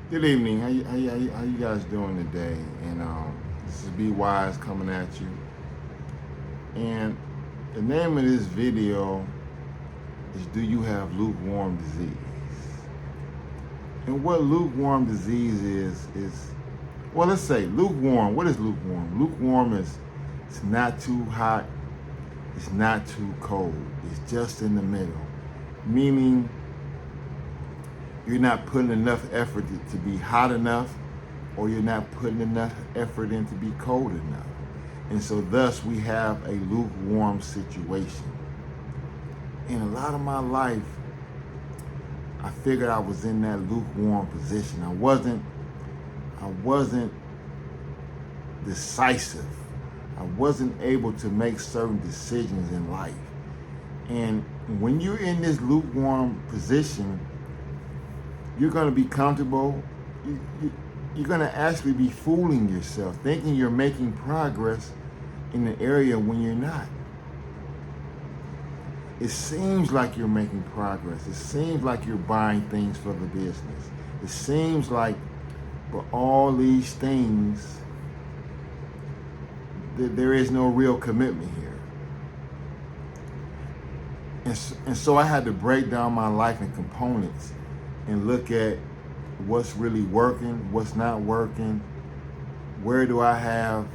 Good evening. How you guys doing today? And this is Be Wise coming at you. And the name of this video is Do You Have Lukewarm Disease? And what lukewarm disease is, well, let's say lukewarm. What is lukewarm? Lukewarm is it's not too hot, it's not too cold. It's just in the middle. Meaning you're not putting enough effort to be hot enough, or you're not putting enough effort in to be cold enough. And so thus we have a lukewarm situation. In a lot of my life, I figured I was in that lukewarm position. I wasn't decisive. I wasn't able to make certain decisions in life. And when you're in this lukewarm position, you're going to be comfortable. You're going to actually be fooling yourself, thinking you're making progress in the area when you're not. It seems like you're making progress. It seems like you're buying things for the business. It seems like for all these things, there is no real commitment here. And so I had to break down my life in components and look at what's really working, what's not working, where do I have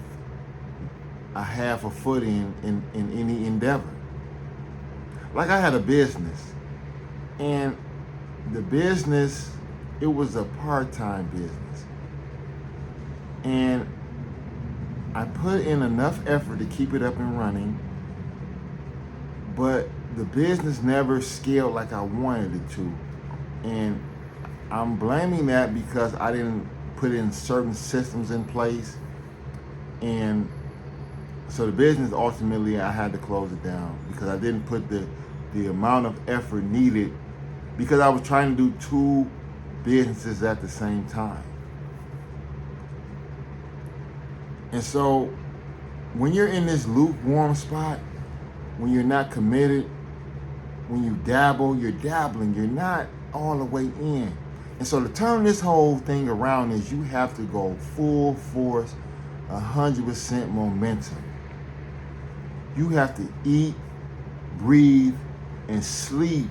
a foot in any endeavor. Like I had a business, and the business, it was a part-time business. And I put in enough effort to keep it up and running, but the business never scaled like I wanted it to. And I'm blaming that because I didn't put in certain systems in place. And so the business, ultimately, I had to close it down because I didn't put the amount of effort needed, because I was trying to do two businesses at the same time. And so when you're in this lukewarm spot, when you're not committed, when you dabble, you're dabbling, you're not all the way in. And so to turn this whole thing around is you have to go full force, 100% momentum. You have to eat, breathe, and sleep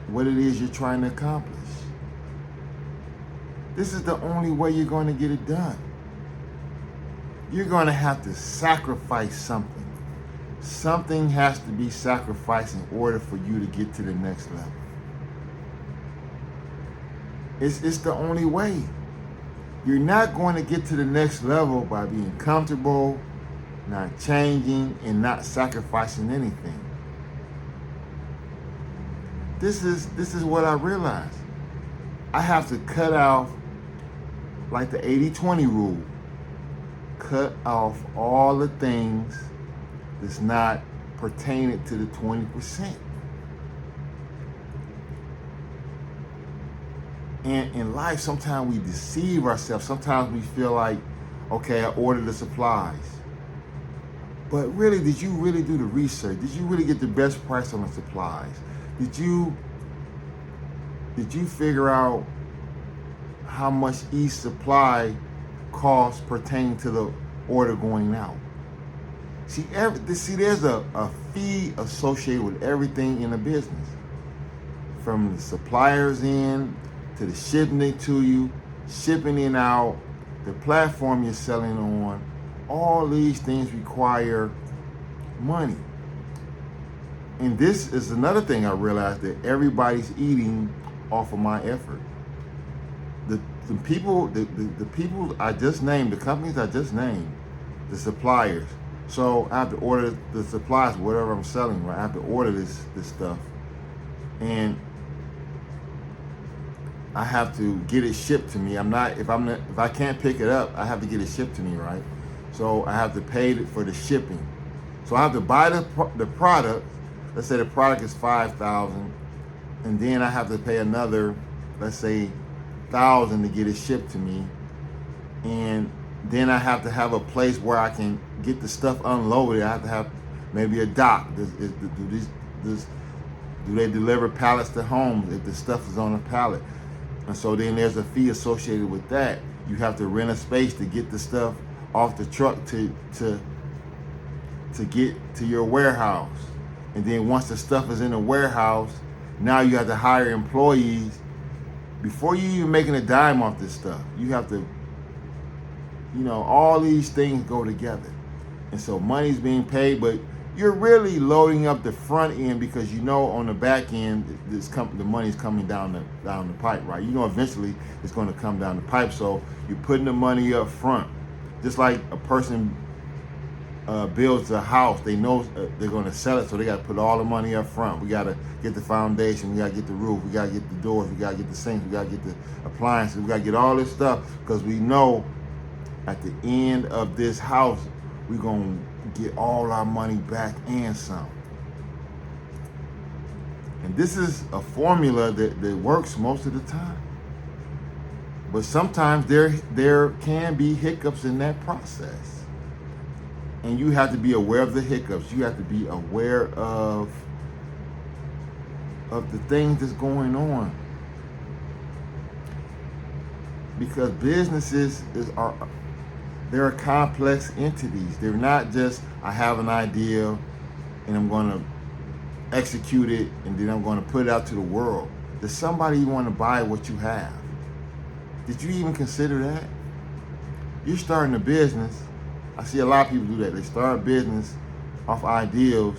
what it is you're trying to accomplish. This is the only way you're going to get it done. You're going to have to sacrifice something. Something has to be sacrificed in order for you to get to the next level. It's the only way. You're not going to get to the next level by being comfortable, not changing, and not sacrificing anything. This is what I realized. I have to cut off, like the 80-20 rule. Cut off all the things that's not pertaining to the 20%. And in life, sometimes we deceive ourselves. Sometimes we feel like, okay, I ordered the supplies. But really, did you really do the research? Did you really get the best price on the supplies? Did you figure out how much each supply costs pertaining to the order going out? See, there's a fee associated with everything in a business. From the suppliers in, to the shipping it to you, shipping it out, the platform you're selling on, all these things require money. And this is another thing I realized, that everybody's eating off of my effort. The people I just named, the companies I just named, the suppliers. So I have to order the supplies, whatever I'm selling, right? I have to order this stuff. And I have to get it shipped to me. If I can't pick it up, I have to get it shipped to me, right? So I have to pay for the shipping. So I have to buy the product. Let's say the product is $5,000, and then I have to pay another, let's say, $1,000 to get it shipped to me. And then I have to have a place where I can get the stuff unloaded. I have to have maybe a dock. Do they deliver pallets to homes if the stuff is on a pallet? And so then there's a fee associated with that. You have to rent a space to get the stuff off the truck to get to your warehouse. And then once the stuff is in the warehouse, now you have to hire employees. Before you even making a dime off this stuff, you have to, all these things go together. And so money's being paid, but you're really loading up the front end because on the back end, the money's coming down the pipe, right? Eventually it's going to come down the pipe. So you're putting the money up front. Just like a person builds a house, they know they're going to sell it, so they got to put all the money up front. We got to get the foundation, we got to get the roof, we got to get the doors, we got to get the sinks, we got to get the appliances, we got to get all this stuff because we know at the end of this house, we're going to get all our money back and some. And this is a formula that works most of the time. But sometimes there can be hiccups in that process. And you have to be aware of the hiccups. You have to be aware of the things that's going on. Because businesses they're complex entities. They're not just, I have an idea and I'm going to execute it and then I'm going to put it out to the world. Does somebody want to buy what you have? Did you even consider that? You're starting a business. I see a lot of people do that. They start a business off ideals.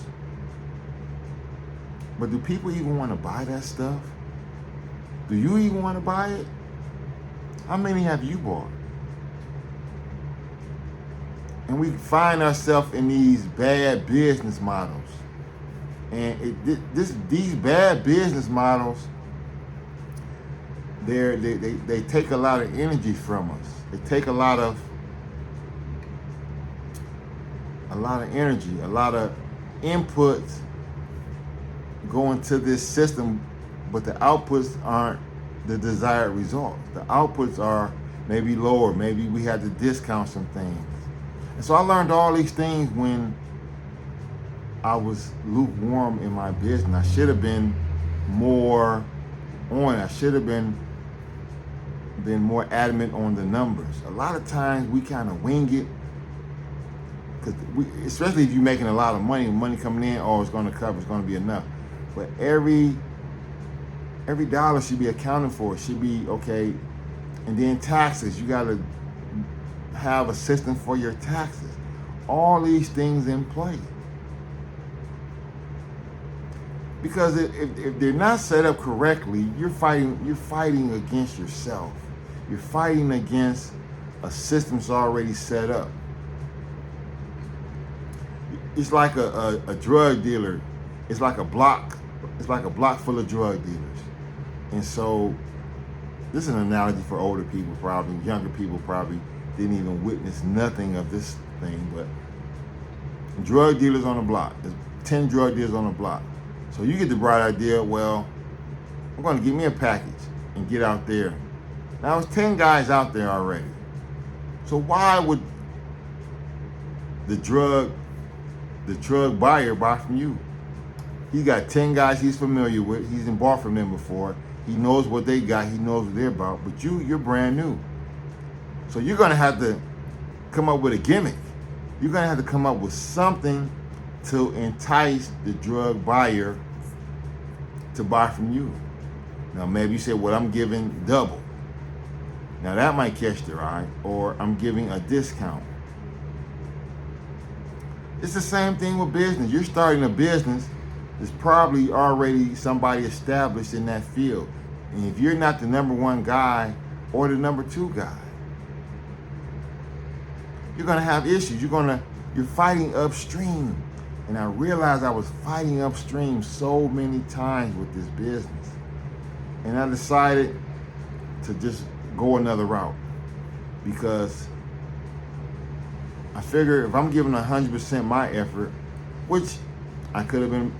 But do people even want to buy that stuff? Do you even want to buy it? How many have you bought? And we find ourselves in these bad business models. And these bad business models, they take a lot of energy from us. They take a lot of energy, a lot of inputs go into this system, but the outputs aren't the desired results. The outputs are maybe lower. Maybe we had to discount some things. And so I learned all these things when I was lukewarm in my business. I should have been more on. I should have been more adamant on the numbers. A lot of times we kind of wing it, because especially if you're making a lot of money coming in, it's going to cover, it's going to be enough. But every dollar should be accounted for. It should be okay. And then taxes, you got to have a system for your taxes. All these things in play. Because if they're not set up correctly, you're fighting against yourself. You're fighting against a system that's already set up. It's like a drug dealer. It's like a block full of drug dealers. And so this is an analogy for older people, probably. Younger people probably didn't even witness nothing of this thing. But drug dealers on the block. There's 10 drug dealers on the block. So you get the bright idea, well, I'm going to get me a package and get out there. Now, there's 10 guys out there already. So why would the drug buyer buy from you? He got 10 guys he's familiar with. He's bought from them before. He knows what they got. He knows what they're about. But you're brand new. So you're going to have to come up with a gimmick. You're going to have to come up with something to entice the drug buyer to buy from you. Now, maybe you say, well, I'm giving double. Now, that might catch their eye. Or I'm giving a discount. It's the same thing with business. You're starting a business. There's probably already somebody established in that field. And if you're not the number one guy or the number two guy, you're going to have issues. You're fighting upstream. And I realized I was fighting upstream so many times with this business. And I decided to just go another route. Because I figure if I'm giving 100% my effort, which I could have been,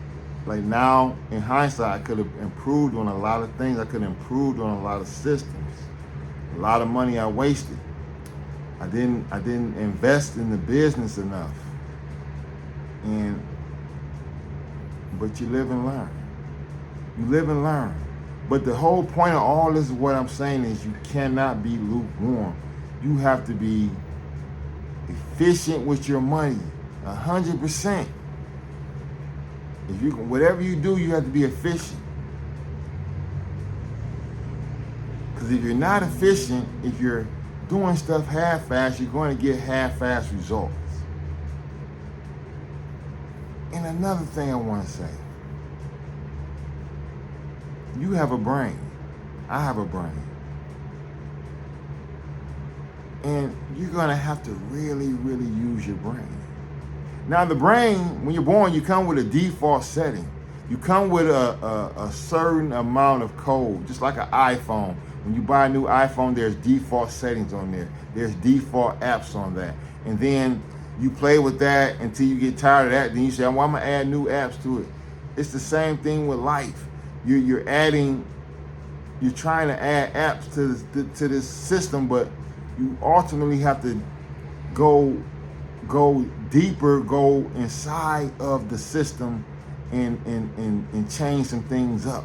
like now in hindsight, I could have improved on a lot of things. I could have improved on a lot of systems. A lot of money I wasted. I didn't invest in the business enough. But you live and learn. You live and learn. But the whole point of all this, what I'm saying is, you cannot be lukewarm. You have to be efficient with your money, 100%. If you, whatever you do, you have to be efficient. Because if you're not efficient, if you're doing stuff half-assed, you're going to get half-assed results. And another thing I want to say, you have a brain. I have a brain. And you're going to have to really, really use your brain. Now, the brain, when you're born, you come with a default setting. You come with a certain amount of code, just like an iPhone. When you buy a new iPhone, there's default settings on there. There's default apps on that. And then you play with that until you get tired of that. Then you say, well, I'm going to add new apps to it. It's the same thing with life. You're trying to add apps to this system, but you ultimately have to go deeper, go inside of the system and change some things up.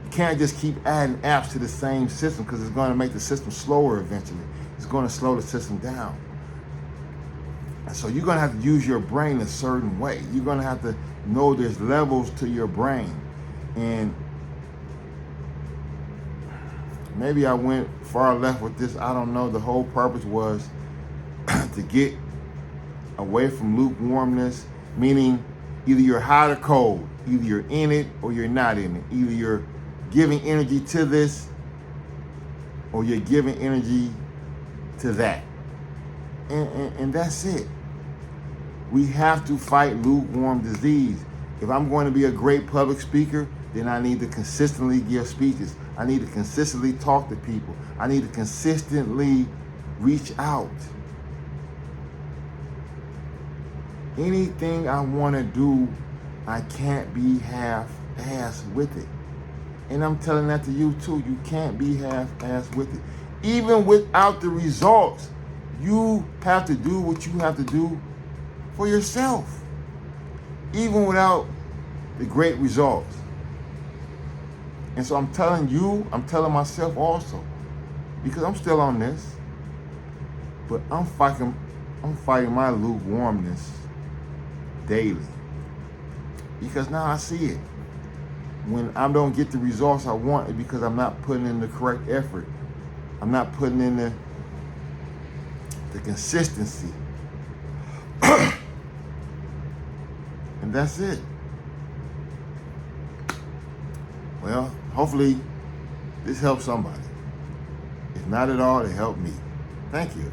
You can't just keep adding apps to the same system, because it's going to make the system slower eventually. It's going to slow the system down. And so you're going to have to use your brain a certain way. You're going to have to know there's levels to your brain. And maybe I went far left with this. I don't know. The whole purpose was to get away from lukewarmness, meaning either you're hot or cold. Either you're in it or you're not in it. Either you're giving energy to this or you're giving energy to that. And that's it. We have to fight lukewarm disease. If I'm going to be a great public speaker, then I need to consistently give speeches. I need to consistently talk to people. I need to consistently reach out. Anything I want to do, I can't be half-assed with it. And I'm telling that to you too. You can't be half-assed with it. Even without the results, you have to do what you have to do for yourself. Even without the great results. And so I'm telling you, I'm telling myself also, because I'm still on this, but I'm fighting my lukewarmness daily. Because now I see it. When I don't get the results I want, it's because I'm not putting in the correct effort. I'm not putting in the consistency. And that's it. Well, hopefully this helps somebody. If not at all, it helped me. Thank you.